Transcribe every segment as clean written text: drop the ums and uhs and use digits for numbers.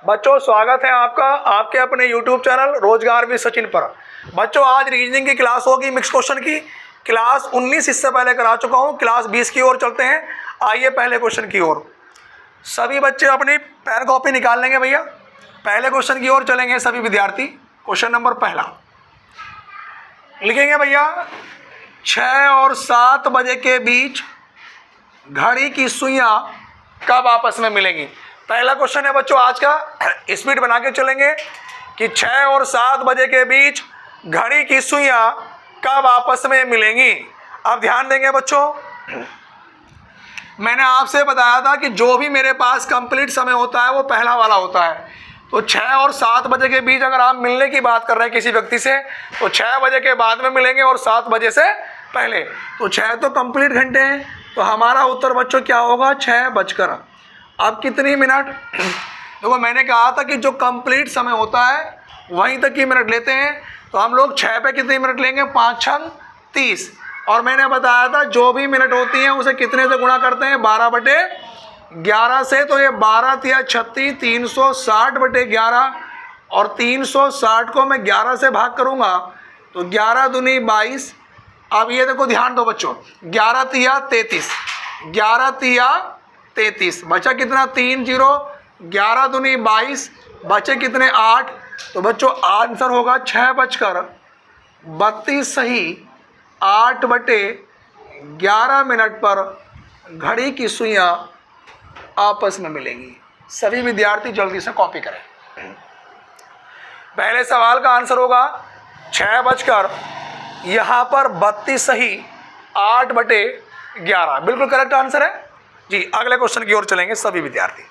बच्चों स्वागत है आपका आपके अपने YouTube चैनल रोजगार भी सचिन पर। बच्चों आज रीजनिंग की क्लास होगी, मिक्स क्वेश्चन की क्लास 19 इससे पहले करा चुका हूँ। क्लास 20 की ओर चलते हैं। आइए पहले क्वेश्चन की ओर। सभी बच्चे अपनी पेन कॉपी निकाल लेंगे भैया। पहले क्वेश्चन की ओर चलेंगे सभी विद्यार्थी। क्वेश्चन नंबर पहला लिखेंगे भैया, 6 और 7 बजे के बीच घड़ी की सुइयां कब आपस में मिलेंगी। पहला क्वेश्चन है बच्चों आज का, स्पीड बना के चलेंगे कि 6 और 7 बजे के बीच घड़ी की सुइयां कब आपस में मिलेंगी। अब ध्यान देंगे बच्चों, मैंने आपसे बताया था कि जो भी मेरे पास कंप्लीट समय होता है वो पहला वाला होता है। तो 6 और 7 बजे के बीच अगर आप मिलने की बात कर रहे हैं किसी व्यक्ति से तो 6 बजे के बाद में मिलेंगे और 7 बजे से पहले। तो 6 तो कंप्लीट घंटे हैं, तो हमारा उत्तर बच्चों क्या होगा, 6 बजकर। अब कितनी मिनट, देखो मैंने कहा था कि जो कंप्लीट समय होता है वहीं तक की मिनट लेते हैं। तो हम लोग 6 पे कितनी मिनट लेंगे, 5 छंग 30। और मैंने बताया था जो भी मिनट होती हैं उसे कितने से गुणा करते हैं, 12/11 से। तो ये 12 तिया 36, 360/11 और 360 को मैं 11 से भाग करूँगा तो 11 दूनी 22। अब ये देखो ध्यान दो बच्चों, 11 तिया 33, 11 तिया 33, बचा कितना 3 0, 11 दूनी 22, बचे कितने 8। तो बच्चों आंसर होगा 6 बजकर 32 सही 8/11 मिनट पर घड़ी की सुइयां आपस में मिलेंगी। सभी विद्यार्थी जल्दी से कॉपी करें। पहले सवाल का आंसर होगा 6 बजकर यहाँ पर 32 सही 8/11, बिल्कुल करेक्ट आंसर है जी। अगले क्वेश्चन की ओर चलेंगे सभी विद्यार्थी।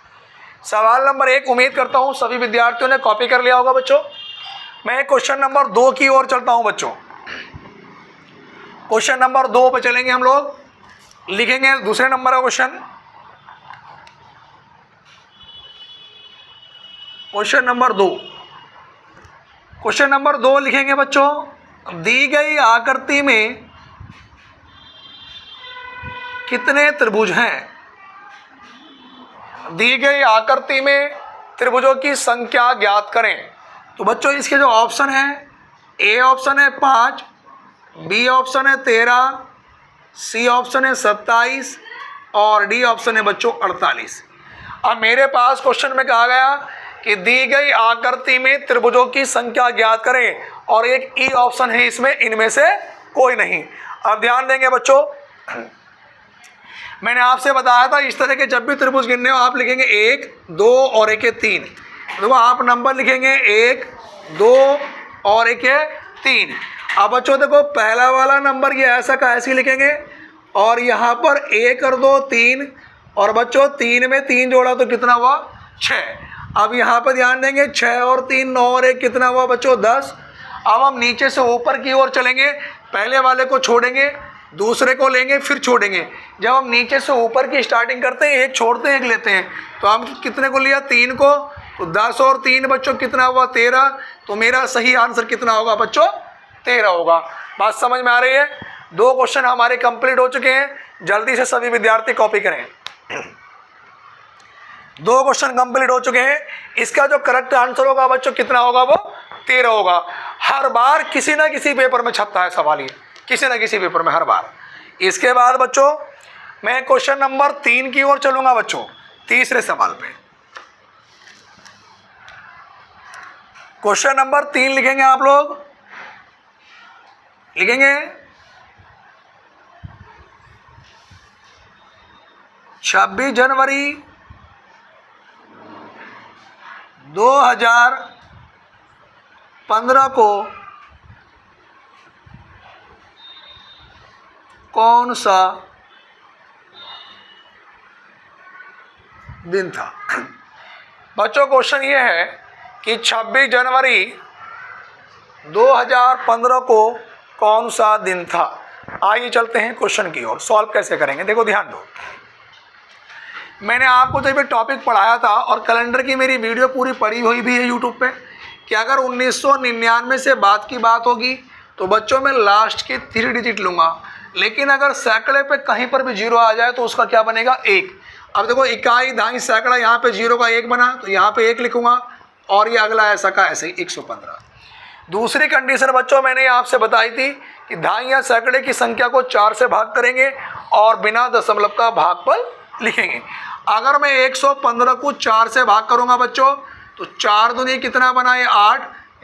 सवाल नंबर 1 उम्मीद करता हूँ सभी विद्यार्थियों ने कॉपी कर लिया होगा बच्चों। मैं क्वेश्चन नंबर 2 की ओर चलता हूँ बच्चों। क्वेश्चन नंबर 2 पे चलेंगे हम लोग, लिखेंगे दूसरे नंबर का question. Question number 2, question number 2 लिखेंगे बच्चों, दी गई आकृति में कितने त्रिभुज हैं। दी गई आकृति में त्रिभुजों की संख्या ज्ञात करें। तो बच्चों इसके जो ऑप्शन है, ए ऑप्शन है 5, बी ऑप्शन है 13, सी ऑप्शन है 27 और डी ऑप्शन है बच्चों 48। अब मेरे पास क्वेश्चन में कहा गया कि दी गई आकृति में त्रिभुजों की संख्या ज्ञात करें और एक ई ऑप्शन है इसमें, इनमें से कोई नहीं। अब ध्यान देंगे बच्चों, मैंने आपसे बताया था इस तरह के जब भी त्रिभुज गिनने हो आप लिखेंगे 1 2 और 1 3। देखो आप नंबर लिखेंगे 1 2 और 1 3। अब बच्चों देखो पहला वाला नंबर ये ऐसा का ऐसे ही लिखेंगे और यहाँ पर 1 और 2 3 और बच्चों 3 में 3 जोड़ा तो कितना हुआ 6। अब यहाँ पर ध्यान देंगे 6 और 3 9 और 1 कितना हुआ बच्चों 10। अब हम नीचे से ऊपर की ओर चलेंगे, पहले वाले को छोड़ेंगे दूसरे को लेंगे फिर छोड़ेंगे। जब हम नीचे से ऊपर की स्टार्टिंग करते हैं एक छोड़ते हैं एक लेते हैं। तो हम कितने को लिया 3 को, तो 10 और 3 बच्चों कितना हुआ 13। तो मेरा सही आंसर कितना होगा बच्चों 13 होगा। बात समझ में आ रही है। 2 क्वेश्चन हमारे कंप्लीट हो चुके हैं, जल्दी से सभी विद्यार्थी कॉपी करें। 2 क्वेश्चन कंप्लीट हो चुके हैं। इसका जो करेक्ट आंसर होगा बच्चों कितना होगा, वो 13 होगा। हर बार किसी ना किसी पेपर में छपता है सवाल ये, किसी न किसी पेपर में हर बार। इसके बाद बच्चों मैं क्वेश्चन नंबर 3 की ओर चलूंगा बच्चों, तीसरे सवाल पे। क्वेश्चन नंबर 3 लिखेंगे आप लोग, लिखेंगे 26 जनवरी 2015 को कौन सा दिन था। बच्चों क्वेश्चन ये है कि 26 जनवरी 2015 को कौन सा दिन था। आइए चलते हैं क्वेश्चन की ओर। सॉल्व कैसे करेंगे देखो ध्यान दो, मैंने आपको जब ये टॉपिक पढ़ाया था और कैलेंडर की मेरी वीडियो पूरी पड़ी हुई भी है यूट्यूब पे कि अगर 1999 से बाद की बात होगी तो बच्चों में लास्ट के 3 डिजिट लूँगा, लेकिन अगर सैकड़े पे कहीं पर भी 0 आ जाए तो उसका क्या बनेगा 1। अब देखो इकाई, दहाई, सैकड़ा, यहाँ पे 0 का 1 बना तो यहाँ पे 1 लिखूंगा और ये अगला ऐसा का ऐसे ही 115। दूसरी कंडीशन बच्चों मैंने आपसे बताई थी कि दहाई या सैकड़े की संख्या को 4 से भाग करेंगे और बिना दशमलव का भागफल लिखेंगे। अगर मैं 115 को 4 से भाग करूंगा बच्चों तो 4 दूनी कितना बना ये 8,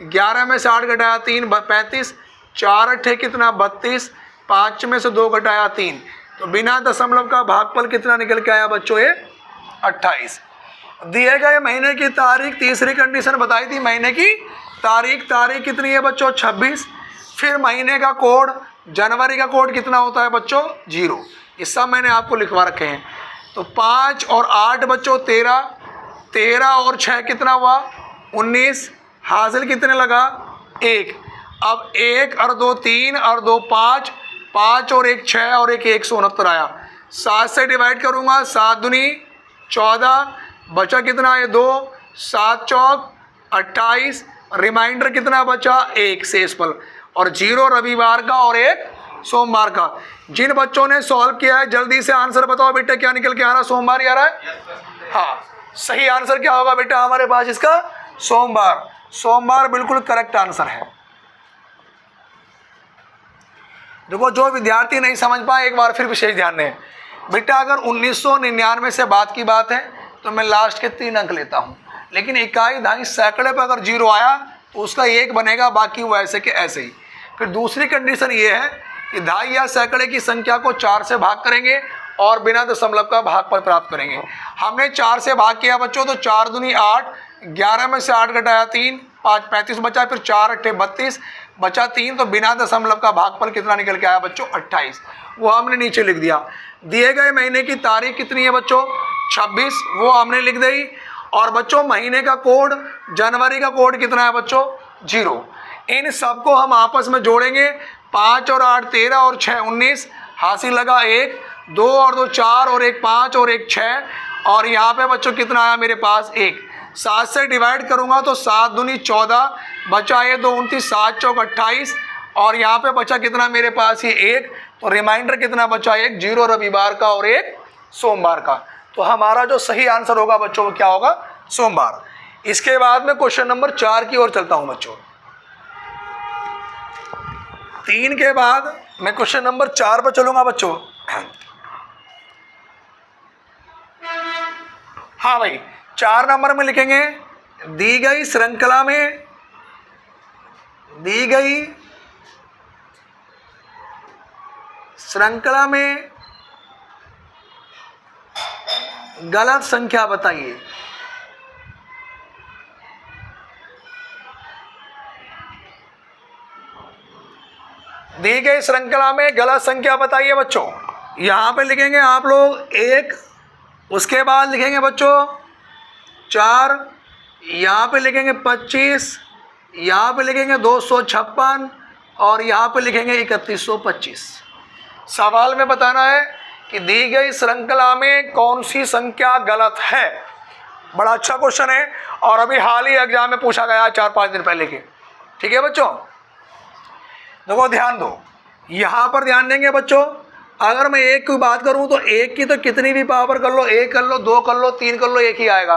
11 में से 8 घटाया 3 35, 4 अट्ठे कितना 32, 5 में से 2 घटाया 3, तो बिना दशमलव का भागफल कितना निकल के आया बच्चों ये 28। दिए गए महीने की तारीख, तीसरी कंडीशन बताई थी महीने की तारीख कितनी है बच्चों 26। फिर महीने का कोड, जनवरी का कोड कितना होता है बच्चों 0, ये सब मैंने आपको लिखवा रखे हैं। तो 5 और 8 बच्चों 13, 13 और 6 कितना हुआ 19, हासिल कितने लगा 1। अब 1 और 2 3 और 2 5, 5 और 1 6 और 1 169 आया। 7 से डिवाइड करूँगा, 7 दूनी 14, बचा कितना है 2, 7 चौक 28, रिमाइंडर कितना बचा 1 शेषफल, और 0 रविवार का और 1 सोमवार का। जिन बच्चों ने सॉल्व किया है जल्दी से आंसर बताओ बेटा, क्या निकल के आ रहा है, सोमवार ही आ रहा है। हाँ, सही आंसर क्या होगा बेटा हमारे पास इसका सोमवार। सोमवार बिल्कुल करेक्ट आंसर है। देखो जो विद्यार्थी नहीं समझ पाए एक बार फिर विशेष ध्यान दें बेटा, अगर 1999 से बात की बात है तो मैं लास्ट के 3 अंक लेता हूँ, लेकिन इकाई, दहाई, सैकड़े पर अगर 0 आया तो उसका 1 बनेगा, बाकी वो ऐसे के ऐसे ही। फिर दूसरी कंडीशन ये है कि दहाई या सैकड़े की संख्या को 4 से भाग करेंगे और बिना दशमलव का भागफल प्राप्त करेंगे। हमने 4 से भाग किया बच्चों तो 4 दूनी 8, 11 में से 8 घटाया 3, 5 35 बचा, फिर 4 अट्ठे 32 बचा 3, तो बिना दशमलव का भागफल कितना निकल के आया बच्चों 28, वो हमने नीचे लिख दिया। दिए गए महीने की तारीख कितनी है बच्चों 26, वो हमने लिख दी। और बच्चों महीने का कोड, जनवरी का कोड कितना है बच्चों 0। इन सबको हम आपस में जोड़ेंगे, 5 और 8 13 और 6 19, हासिल लगा 1, 2 और 2 4 और 1 5 और 1 6, और यहाँ पे बच्चों कितना आया मेरे पास 1। 7 से डिवाइड करूँगा तो 7 दूनी 14, बचा ये 2 29, 7 चौक 28, और यहाँ पे बचा कितना मेरे पास ये 1, तो रिमाइंडर कितना बचा 1, 0 रविवार का और 1 सोमवार का। तो हमारा जो सही आंसर होगा बच्चों वो क्या होगा सोमवार। इसके बाद में क्वेश्चन नंबर 4 की ओर चलता हूं बच्चों। 3 के बाद मैं क्वेश्चन नंबर 4 पर चलूंगा बच्चों। हाँ भाई, 4 नंबर में लिखेंगे दी गई श्रृंखला में गलत संख्या बताइए। दी गई श्रृंखला में गलत संख्या बताइए बच्चों। यहां पे लिखेंगे आप लोग 1, उसके बाद लिखेंगे बच्चों 4, यहां पे लिखेंगे 25, यहां पे लिखेंगे 256 और यहां पे लिखेंगे 3125। सवाल में बताना है कि दी गई श्रृंखला में कौन सी संख्या गलत है। बड़ा अच्छा क्वेश्चन है और अभी हाल ही एग्जाम में पूछा गया 4-5 दिन पहले के। ठीक है बच्चों, देखो ध्यान दो, यहाँ पर ध्यान देंगे बच्चों। अगर मैं 1 की बात करूँ तो 1 की तो कितनी भी पावर कर लो, 1 कर लो, 2 कर लो, 3 कर लो, 1 ही आएगा।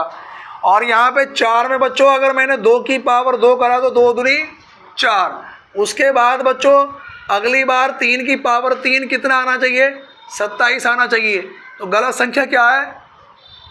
और यहाँ पे 4 में बच्चों अगर मैंने 2 की पावर 2 करा तो 2 दूनी 4। उसके बाद बच्चों अगली बार 3 की पावर 3 कितना आना चाहिए 27 आना चाहिए, तो गलत संख्या क्या है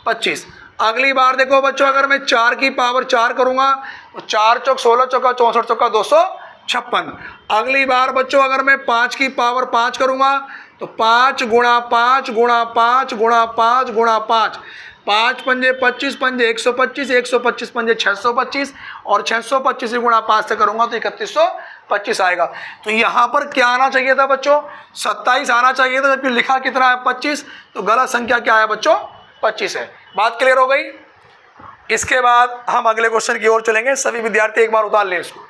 25। अगली बार देखो बच्चों अगर मैं 4 की पावर 4 करूँगा तो 4 चौक 16 चौका 64 चौका 256। अगली बार बच्चों अगर मैं 5 की पावर 5 करूँगा तो 5 गुणा 5 गुणा 5 गुणा 5 गुणा 5, 5 पंजे 25 पंजे 125, 125 पंजे 625 और 625 गुणा 5 से करूँगा तो 3125 आएगा। तो यहाँ पर क्या आना चाहिए था बच्चों 27 आना चाहिए था, जबकि लिखा कितना है 25, तो गलत संख्या क्या है बच्चों 25 है। बात क्लियर हो गई। इसके बाद हम अगले क्वेश्चन की ओर चलेंगे। सभी विद्यार्थी एक बार उतार लें इसको।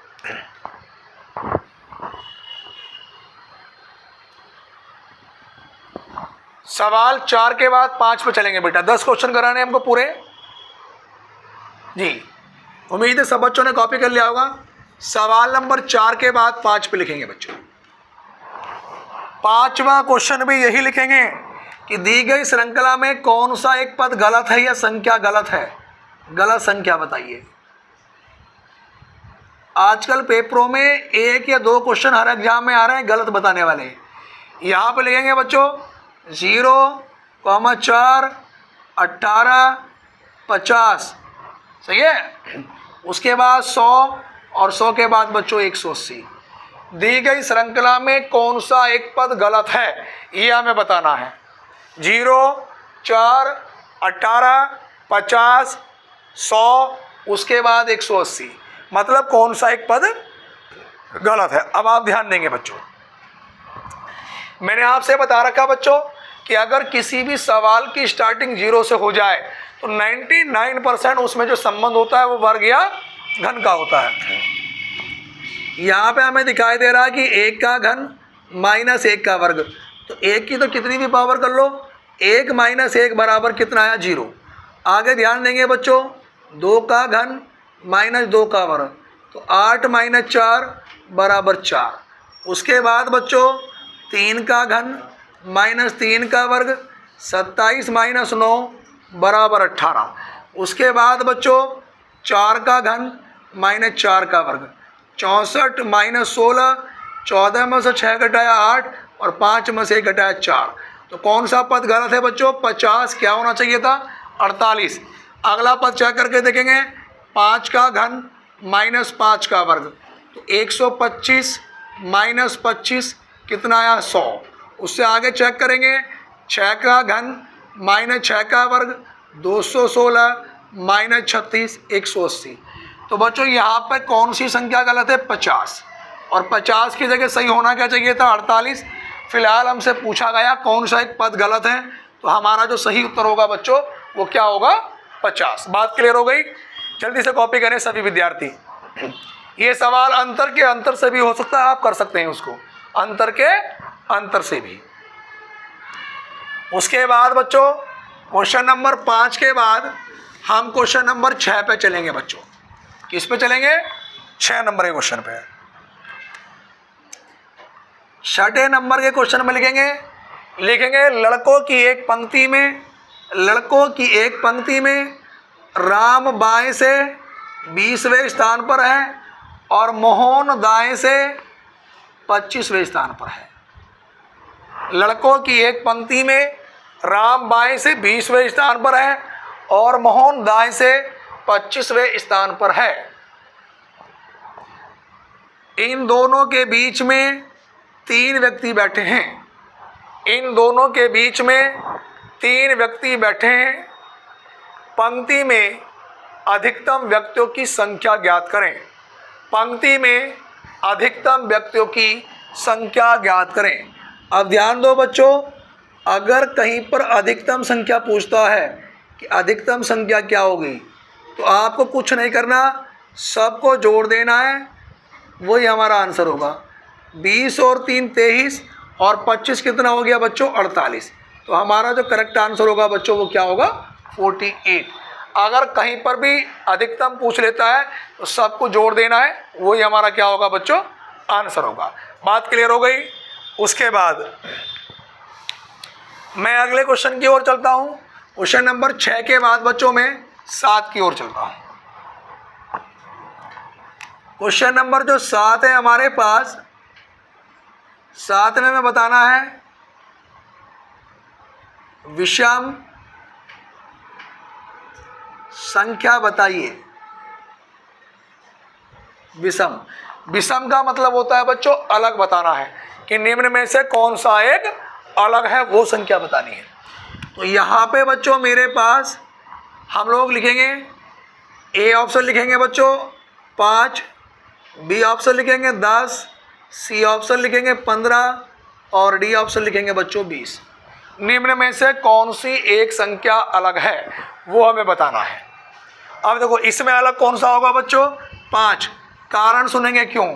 सवाल 4 के बाद 5 पे चलेंगे बेटा। 10 क्वेश्चन कराने हमको पूरे जी। उम्मीद है सब बच्चों ने कॉपी कर लिया होगा। सवाल नंबर 4 के बाद 5 पे लिखेंगे बच्चों। 5वां क्वेश्चन भी यही लिखेंगे कि दी गई श्रृंखला में कौन सा एक पद गलत है या संख्या गलत है, गलत संख्या बताइए। आजकल पेपरों में 1 या 2 क्वेश्चन हर एग्जाम में आ रहे हैं गलत बताने वाले। यहाँ पे लिखेंगे बच्चों 0, 4, 18, 50, सही है। उसके बाद 100 और 100 के बाद बच्चों 180। दी गई श्रृंखला में कौन सा एक पद गलत है ये हमें बताना है। 0, 4, 18, 50, 100, उसके बाद 180, मतलब कौन सा एक पद गलत है। अब आप ध्यान देंगे बच्चों, मैंने आपसे बता रखा बच्चों कि अगर किसी भी सवाल की स्टार्टिंग 0 से हो जाए तो 99% उसमें जो संबंध होता है वो वर्ग या घन का होता है। यहाँ पे हमें दिखाई दे रहा है कि 1 का घन माइनस 1 का वर्ग, तो 1 की तो कितनी भी पावर कर लो, 1 माइनस 1 बराबर कितना आया 0। आगे ध्यान देंगे बच्चों 2 का घन माइनस 2 का वर्ग, तो 8 माइनस 4 बराबर 4। उसके बाद बच्चों 3 का घन माइनस 3 का वर्ग, 27 माइनस 9 बराबर 18। उसके बाद बच्चों 4 का घन माइनस 4 का वर्ग, 64 माइनस 16, 14 में से 6 घटाया 8 और 5 में से 1 घटाया 4। तो कौन सा पद गलत है बच्चों, 50 क्या होना चाहिए था 48। अगला पद चेक करके देखेंगे 5 का घन माइनस 5 का वर्ग, तो 125 माइनस 25 कितना आया 100। उससे आगे चेक करेंगे 6 का घन माइनस 6 का वर्ग, 216 माइनस 36 180। तो बच्चों यहाँ पर कौन सी संख्या गलत है 50, और 50 की जगह सही होना क्या चाहिए था 48। फिलहाल हमसे पूछा गया कौन सा एक पद गलत है, तो हमारा जो सही उत्तर होगा बच्चों वो क्या होगा 50। बात क्लियर हो गई। जल्दी से कॉपी करें सभी विद्यार्थी। ये सवाल अंतर से भी हो सकता है, आप कर सकते हैं उसको अंतर से भी। उसके बाद बच्चों क्वेश्चन नंबर 5 के बाद हम क्वेश्चन नंबर 6 पे चलेंगे बच्चों। किस पे चलेंगे 6 नंबर के क्वेश्चन पे। 6 नंबर के क्वेश्चन में लिखेंगे लड़कों की एक पंक्ति में राम बाएं से 20वें स्थान पर है और मोहन दाएं से 25वें स्थान पर है। लड़कों की एक पंक्ति में राम बाएं से 20वें स्थान पर है और मोहन दाएं से 25वें स्थान पर है। इन दोनों के बीच में 3 व्यक्ति बैठे हैं। पंक्ति में अधिकतम व्यक्तियों की संख्या ज्ञात करें। अब ध्यान दो बच्चों, अगर कहीं पर अधिकतम संख्या पूछता है कि अधिकतम संख्या क्या होगी, तो आपको कुछ नहीं करना, सबको जोड़ देना है, वही हमारा आंसर होगा। 20 और 3 23 और 25 कितना हो गया बच्चों 48। तो हमारा जो करेक्ट आंसर होगा बच्चों वो क्या होगा 48। अगर कहीं पर भी अधिकतम पूछ लेता है तो सबको जोड़ देना है, वही हमारा क्या होगा बच्चों आंसर होगा। बात क्लियर हो गई। उसके बाद मैं अगले क्वेश्चन की ओर चलता हूँ। क्वेश्चन नंबर 6 के बाद बच्चों मैं 7 की ओर चलता हूँ। क्वेश्चन नंबर जो 7 है हमारे पास, 7 में बताना है विषम संख्या बताइए। विषम का मतलब होता है बच्चों अलग बताना है कि निम्न में से कौन सा एक अलग है, वो संख्या बतानी है। तो यहाँ पे बच्चों मेरे पास हम लोग लिखेंगे ए ऑप्शन लिखेंगे बच्चों 5, बी ऑप्शन लिखेंगे 10, सी ऑप्शन लिखेंगे 15 और डी ऑप्शन लिखेंगे बच्चों 20। निम्न में से कौन सी एक संख्या अलग है वो हमें बताना है। अब देखो इसमें अलग कौन सा होगा बच्चों 5। कारण सुनेंगे क्यों।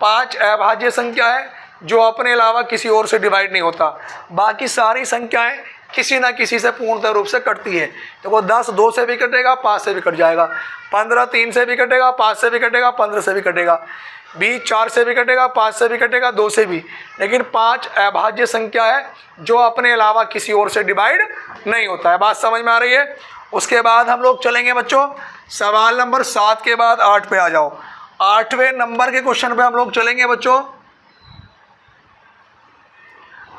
5 अभाज्य संख्या है जो अपने अलावा किसी और से डिवाइड नहीं होता। बाकी सारी संख्याएं किसी ना किसी से पूर्णतः रूप से कटती है। देखो 10 2 से भी कटेगा, 5 से भी कट जाएगा, 15 3 से भी कटेगा, 5 से भी कटेगा, 15 से भी कटेगा। 20 4 से भी कटेगा, 5 से भी कटेगा, 2 से भी, लेकिन 5 अभाज्य संख्या है जो अपने अलावा किसी और से डिवाइड नहीं होता है। बात समझ में आ रही है। उसके बाद हम लोग चलेंगे बच्चों सवाल नंबर 7 के बाद 8 पे आ जाओ। 8वें नंबर के क्वेश्चन पे हम लोग चलेंगे बच्चों।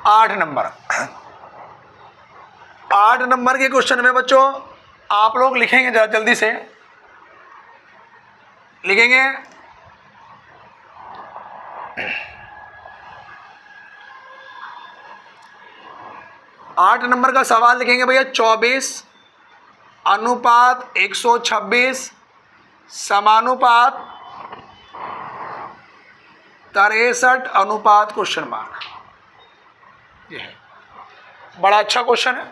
8 नंबर 8 नंबर के क्वेश्चन में बच्चों आप लोग लिखेंगे, जरा जल्दी से लिखेंगे। 8 नंबर का सवाल लिखेंगे भैया। 24 अनुपात 126 समानुपात 63 अनुपात क्वेश्चन मार्क। ये है बड़ा अच्छा क्वेश्चन है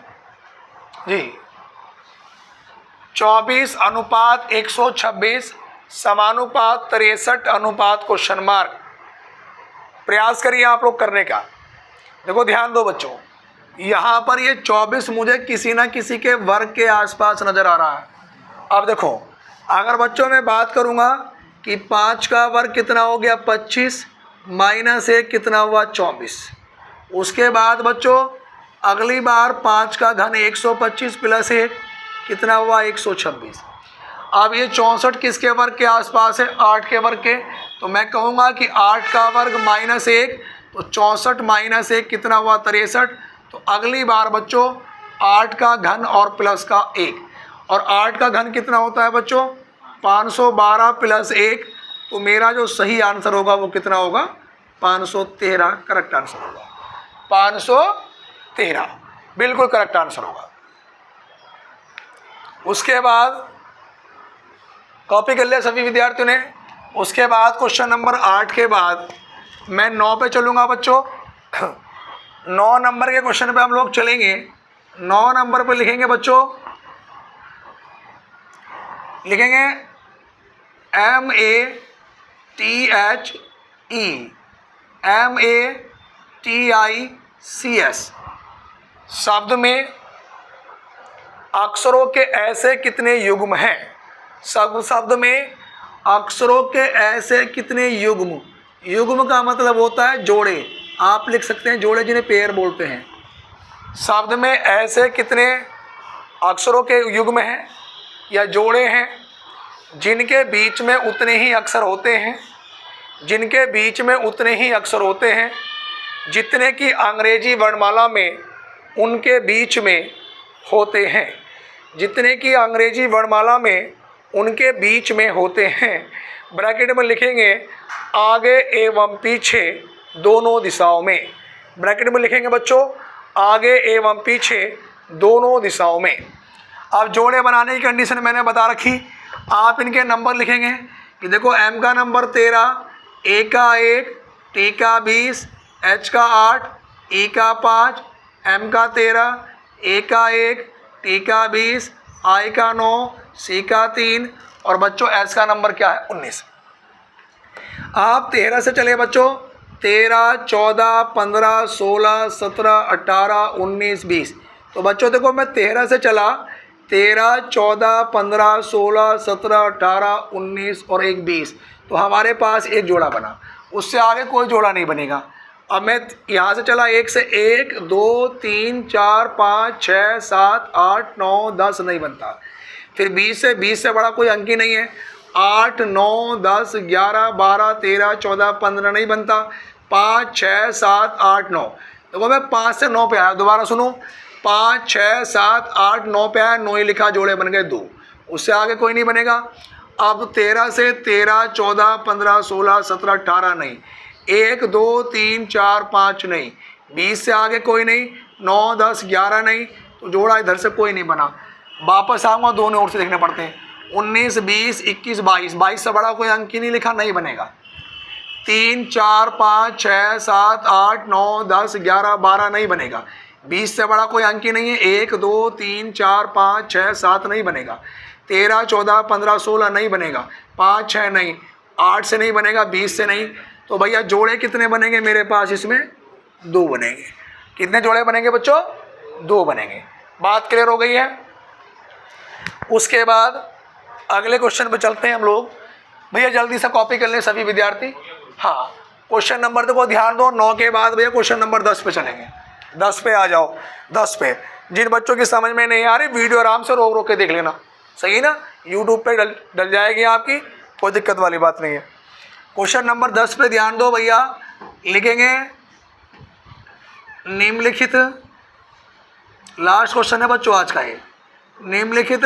जी। 24 अनुपात 126 समानुपात 63 अनुपात क्वेश्चन मार्क। प्रयास करिए आप लोग करने का। देखो ध्यान दो बच्चों, यहाँ पर ये 24 मुझे किसी ना किसी के वर्ग के आसपास नज़र आ रहा है। अब देखो अगर बच्चों मैं बात करूँगा कि 5 का वर्ग कितना हो गया 25 माइनस 1 कितना हुआ 24। उसके बाद बच्चों अगली बार 5 का घन 125 प्लस 1 कितना हुआ 126। अब ये 64 किसके वर्ग के आसपास है 8 के वर्ग के। तो मैं कहूँगा कि 8 का वर्ग माइनस 1 तो 64 माइनस 1 कितना हुआ 63। तो अगली बार बच्चों 8 का घन और प्लस का 1, और 8 का घन कितना होता है बच्चों 512 प्लस 1। तो मेरा जो सही आंसर होगा वो कितना होगा 513। करेक्ट आंसर होगा 513, बिल्कुल करेक्ट आंसर होगा। उसके बाद कॉपी कर लिया सभी विद्यार्थियों ने। उसके बाद क्वेश्चन नंबर 8 के बाद मैं 9 पे चलूँगा बच्चों। 9 नंबर के क्वेश्चन पे हम लोग चलेंगे। 9 नंबर पे लिखेंगे बच्चों, लिखेंगे MATHE शब्द में अक्षरों के ऐसे कितने युग्म हैं। शब्द में अक्षरों के ऐसे कितने युग्म। युग्म का मतलब होता है जोड़े। आप लिख सकते हैं जोड़े जिन्हें पेयर बोलते हैं। शब्द में ऐसे कितने अक्षरों के युग्म हैं या जोड़े हैं जिनके बीच में उतने ही अक्षर होते हैं, जिनके बीच में उतने ही अक्षर होते हैं जितने की अंग्रेजी वर्णमाला में उनके बीच में होते हैं, जितने की अंग्रेजी वर्णमाला में उनके बीच में होते हैं। ब्रैकेट में लिखेंगे आगे एवं पीछे दोनों दिशाओं में। ब्रैकेट में लिखेंगे बच्चों आगे एवं पीछे दोनों दिशाओं में। अब जोड़े बनाने की कंडीशन मैंने बता रखी। आप इनके नंबर लिखेंगे कि देखो M का नंबर 13, A का 1, T का 20, H का 8, E का 5, M का 13, A का 1, T का 20, I का 9, C का 3 और बच्चों S का नंबर क्या है 19। आप 13 से चले बच्चों। 13, 14, 15, 16, 17, 18, 19, 20। तो बच्चों देखो मैं 13 से चला। 13, 14, 15, 16, 17, 18, 19 और 1 20। तो हमारे पास एक जोड़ा बना, उससे आगे कोई जोड़ा नहीं बनेगा। अब मैं यहाँ से चला 1 से 1 2 3 4 5 6 7 8 9 10 नहीं बनता। फिर 20 से बड़ा कोई अंक ही नहीं है। 8 9 10 11 12 13 14 15 नहीं बनता। 5 6 7 8 9। देखो मैं 5 से 9 पे आया, दोबारा सुनो। 5 6 7 8 9 पे आया, 9 ही लिखा, जोड़े बन गए 2। उससे आगे कोई नहीं बनेगा। अब 13 से 13 14 15 16 17 18 नहीं। 1 2 3 4 5 नहीं। 20 से आगे कोई नहीं। 9 10 11 नहीं। तो जोड़ा इधर से कोई नहीं बना। वापस आऊँगा, दोनों ओर से देखने पड़ते हैं। 19 20 21 22। 22 से बड़ा कोई अंक ही नहीं लिखा, नहीं बनेगा। 3 4 5 6 7 8 9 10 11 12 नहीं बनेगा। 20 से बड़ा कोई अंक ही नहीं है। 1 2 3 4 5 6 7 नहीं बनेगा। 13 14 15 16 नहीं बनेगा। 5 6 नहीं। 8 से नहीं बनेगा। 20 से नहीं। तो भैया जोड़े कितने बनेंगे मेरे पास इसमें 2 बनेंगे। कितने जोड़े बनेंगे बच्चों 2 बनेंगे। बात क्लियर हो गई है। उसके बाद अगले क्वेश्चन पे चलते हैं हम लोग। भैया जल्दी से कॉपी कर लें सभी विद्यार्थी। हाँ, क्वेश्चन नंबर देखो ध्यान दो, 9 के बाद भैया क्वेश्चन नंबर 10 पे चलेंगे। 10 पे आ जाओ। 10 पे जिन बच्चों की समझ में नहीं आ रही वीडियो आराम से रोक रोक के देख लेना, सही ना, यूट्यूब पे डल जाएगी आपकी, कोई दिक्कत वाली बात नहीं है। क्वेश्चन नंबर 10 पे ध्यान दो भैया, लिखेंगे निम्नलिखित, लास्ट क्वेश्चन है बच्चों आज का ये, निम्नलिखित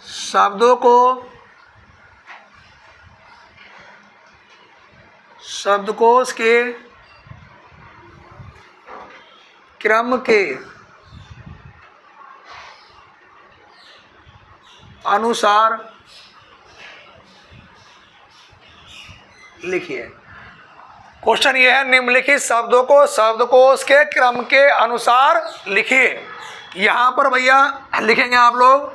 शब्दों को शब्दकोश के क्रम के अनुसार लिखिए। क्वेश्चन ये है, निम्नलिखित शब्दों को शब्दकोश के क्रम के अनुसार लिखिए। यहां पर भैया लिखेंगे आप लोग,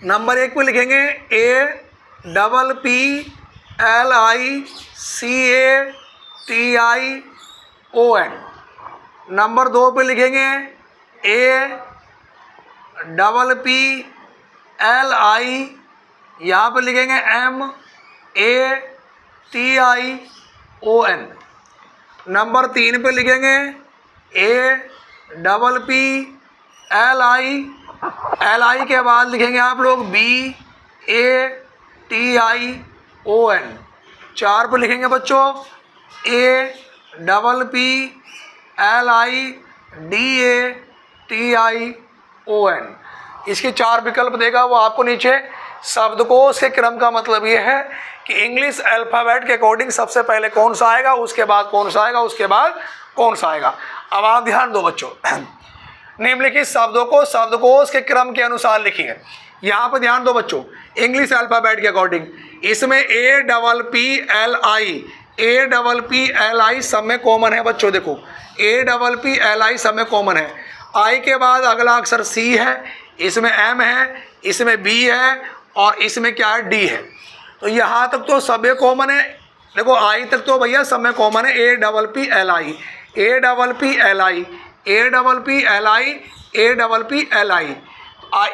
नंबर 1 पे लिखेंगे APPLICATION, नंबर 2 पे लिखेंगे APPLI, यहाँ पे लिखेंगे MATION, नंबर 3 पे लिखेंगे APPLI के बाद लिखेंगे आप लोग BATION, 4 पे लिखेंगे बच्चों APPLIDATION। इसके 4 विकल्प देगा वो आपको नीचे। शब्दकोश के क्रम का मतलब ये है कि इंग्लिश अल्फ़ाबेट के अकॉर्डिंग सबसे पहले कौन सा आएगा, उसके बाद कौन सा आएगा, उसके बाद कौन सा आएगा। अब आप ध्यान दो बच्चों, निम्नलिखित शब्दों को शब्दकोश के क्रम के अनुसार लिखिए। यहाँ पर ध्यान दो बच्चों, इंग्लिश अल्फ़ाबेट के अकॉर्डिंग इसमें APPLI सब में कॉमन है बच्चों। देखो APPLI सब में कॉमन है। आई के बाद अगला अक्षर C है, इसमें M है, इसमें B है और इसमें क्या है, D है। तो यहाँ तक तो सब में कॉमन है। देखो आई तक तो भैया सब में कॉमन है, APPLI।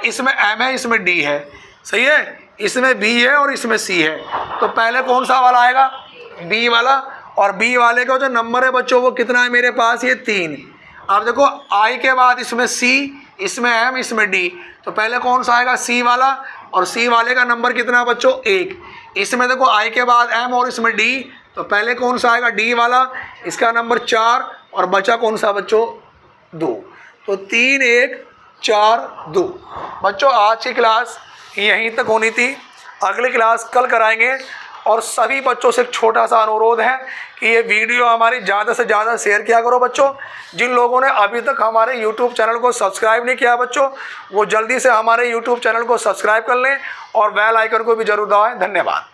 इसमें M है, इसमें D है, सही है, इसमें B है और इसमें C है। तो पहले कौन सा वाला आएगा, B वाला। और B वाले का जो नंबर है बच्चों वो कितना है मेरे पास, ये 3। अब देखो I के बाद इसमें C, इसमें M, इसमें D, तो पहले कौन सा आएगा, C वाला। और C वाले का नंबर कितना है बच्चों, 1। इसमें देखो I के बाद M और इसमें D, तो पहले कौन सा आएगा, D वाला, इसका नंबर 4 और बचा कौन सा बच्चों, 2। तो 3 1 4 2। बच्चों आज की क्लास यहीं तक होनी थी, अगली क्लास कल कराएंगे। और सभी बच्चों से एक छोटा सा अनुरोध है कि ये वीडियो हमारी ज़्यादा से ज़्यादा शेयर किया करो बच्चों। जिन लोगों ने अभी तक हमारे YouTube चैनल को सब्सक्राइब नहीं किया बच्चों, वो जल्दी से हमारे YouTube चैनल को सब्सक्राइब कर लें और बेल आइकन को भी जरूर दबाएं। धन्यवाद।